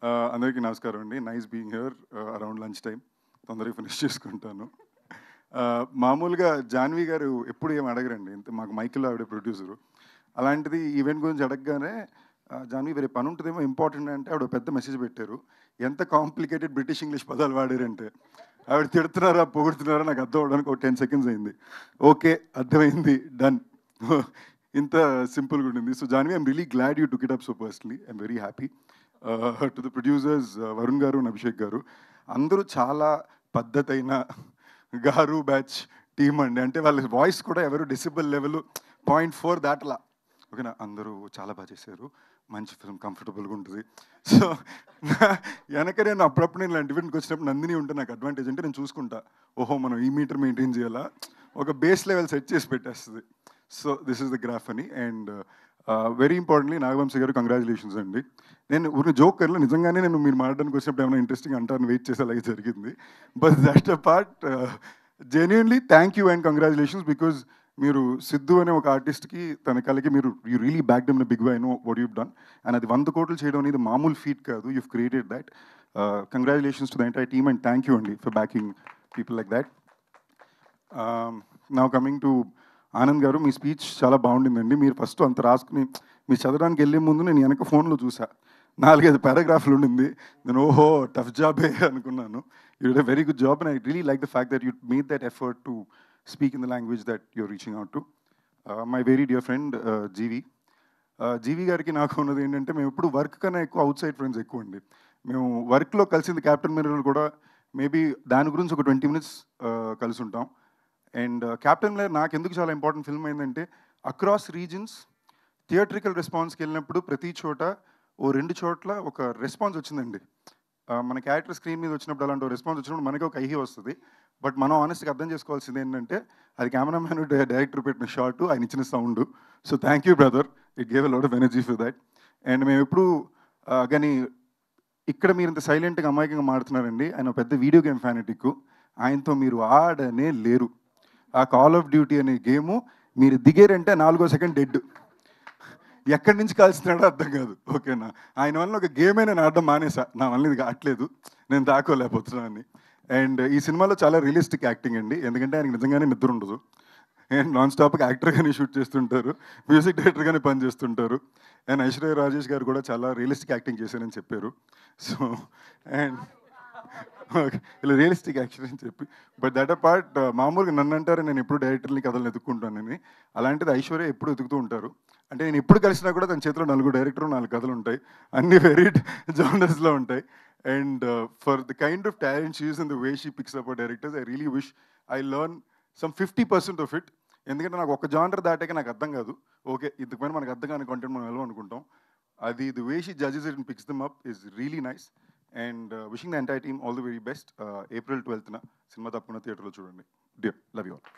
అందరికీ నమస్కారం అండి. Nice being here around lunch time. తొందరగా ఫినిష్ చేసుకుంటాను. మామూలుగా జాన్వి గారు ఎప్పుడు ఏమి అడగరండి. ఇంత మాకు మైకిల్ ఆవిడ ప్రొడ్యూసరు. అలాంటిది ఈవెంట్ గురించి అడగగానే జాన్వి వేరే పని ఉంటుందేమో ఇంపార్టెంట్ అంటే ఆవిడ పెద్ద మెసేజ్ పెట్టారు. ఎంత కాంప్లికేటెడ్ బ్రిటిష్ ఇంగ్లీష్ పదాలు వాడారంటే ఆవిడ తిడుతున్నారా పొగుడుతున్నారా నాకు అర్థం అవ్వడానికి ఒక 10 సెకండ్స్ అయింది. ఓకే, అర్థమైంది, డన్. ఇంత సింపుల్గా ఉండింది. So Janvi, I'm really glad you took it up so personally. I'm very happy. To the producers Varun garu and Abhishek గారు, అందరూ చాలా పద్ధతైన గారు బ్యాచ్ టీమ్ అండి. అంటే వాళ్ళ వాయిస్ కూడా ఎవరు డెసిబల్ లెవెల్ 0.4 దాటలా. ఓకేనా, అందరూ చాలా బాగా చేశారు, మంచి ఫిల్మ్, కంఫర్టబుల్గా ఉంటుంది. సో వెనక నేను అప్పుడప్పుడు నేను ఇలాంటి ఈవెంట్కి వచ్చినప్పుడు నందిని ఉంటే నాకు అడ్వాంటేజ్ అంటే నేను చూసుకుంటా, ఓహో మనం ఈ మీటర్ మెయింటైన్ చేయాలా, ఒక బేస్ లెవెల్ సెట్ చేసి పెట్టేస్తుంది. So this is the graph అని. అండ్ వెరీ ఇంపార్టెంట్లీ నాగవంశీ గారు కంగ్రాచులేషన్స్ అండి. నేను ఊరిని జోక్ కర్లో నిజంగానే నేను మీరు మాట్లాడడానికి వచ్చినప్పుడు ఏమైనా ఇంట్రెస్టింగ్ అంటారని వెయిట్ చేసి అలాగే జరిగింది. But that a part, genuinely thank you and congratulations. Because మీరు సిద్ధు అనే ఒక ఆర్టిస్ట్కి తన కళకి మీరు you really back them big why know what you've done. And అది 100 కోట్లు చేయడం అనేది మామూలు ఫీట్ కాదు. You've created that. Congratulations to the entire team and thank you అండి for backing people like that. Now coming to Anand గారు, మీ speech చాలా బాగుండిందండి. మీరు ఫస్ట్ అంత రాసుకుని మీరు చదవడానికి వెళ్ళే ముందు నేను వెనక ఫోన్లో చూసా, 4-5 పారాగ్రాఫ్లు ఉండింది. నేను ఓహో టఫ్ జాబే అనుకున్నాను. You did a very good job and I really like the fact that you made that effort to speak in the language that you're reaching out to. My very dear friend GV. GV గారికి నాకు ఉన్నది ఏంటంటే, మేము ఎప్పుడు work కన్నా ఎక్కువ out side friends ఎక్కువ అండి. మేము వర్క్లో కలిసింది క్యాప్టెన్ మిర్రర్ కూడా మేబీ దాని గురించి ఒక 20 మినిట్స్ కలిసి ఉంటాం. అండ్ క్యాప్టెన్ మిర్రర్ నాకు ఎందుకు చాలా ఇంపార్టెంట్ ఫిల్మ్ అయిందంటే, అక్రాస్ రీజన్స్ థియేట్రికల్ రెస్పాన్స్కి వెళ్ళినప్పుడు ప్రతి చోట ఓ 2 చోట్ల ఒక రెస్పాన్స్ వచ్చిందండి. మన క్యారెక్టర్ స్క్రీన్ మీద వచ్చినప్పుడు అలాంటి రెస్పాన్స్ వచ్చినప్పుడు మనకి ఒక ఐహి వస్తుంది. బట్ మనం ఆనెస్ట్గా అర్థం చేసుకోవాల్సింది ఏంటంటే, అది కెమెరామ్యాన్ డైరెక్టర్ పెట్టిన షాట్, ఆయన ఇచ్చిన sound. So thank you brother, it gave a lot of energy for that. And మేము ఎప్పుడు కానీ ఇక్కడ మీరు ఇంత సైలెంట్గా అమాయకంగా మాడుతున్నారండి. ఆయన పెద్ద వీడియో గేమ్ ఫ్యానటిక్. ఆయనతో మీరు ఆడనే లేరు. ఆ కాల్ ఆఫ్ డ్యూటీ అనే గేము మీరు దిగారంటే 4వ సెకండ్ డెడ్. ఎక్కడి నుంచి కాల్చుతున్నాడో అర్థం కాదు. ఓకేనా, ఆయన వల్ల ఒక గేమే నేను ఆడడం మానేసా. నా వల్ల ఇది కావట్లేదు, నేను దాకోలేకపోతున్నాను. అండ్ ఈ సినిమాలో చాలా రియలిస్టిక్ యాక్టింగ్ అండి. ఎందుకంటే ఆయనకి నిజంగానే నిద్ర ఉండదు. అండ్ నాన్ స్టాప్గా యాక్టర్గానే షూట్ చేస్తుంటారు, మ్యూజిక్ డైరెక్టర్గానే పనిచేస్తుంటారు. అండ్ ఐశ్వర్య రాజేష్ గారు కూడా చాలా రియలిస్టిక్ యాక్టింగ్ చేశారని చెప్పారు. సో అండ్ ఓకే, ఇలా రియలిస్టిక్ యాక్షన్ అని చెప్పి, బట్ దట్ అ పార్ట్, మామూలుగా నన్ను అంటారు నేను ఎప్పుడు డైరెక్టర్ని కథలు ఎత్తుక్కుంటానని. అలాంటిది ఐశ్వర్య ఎప్పుడు ఎతుకుతూ ఉంటారు. అంటే నేను ఎప్పుడు కలిసినా కూడా తన చేతిలో 4 డైరెక్టర్ 4 కథలు ఉంటాయి, అన్ని వెరీ జానర్స్లో ఉంటాయి. And for the kind of talent she is and the way she picks up directors, I really wish I learn some 50% of it. ఎందుకంటే నాకు ఒక జానర్ దాటాక నాకు అర్థం కాదు. ఓకే, ఇంతకుపైన మనకు అర్థం కాని కంటెంట్ మనం వెళ్ళం అనుకుంటాం. అది the way she judges it and picks them up is really nice. And wishing the entire team all the very best. April 12న సినిమా తప్పకుండా థియేటర్లో చూడండి. Dear, love you all.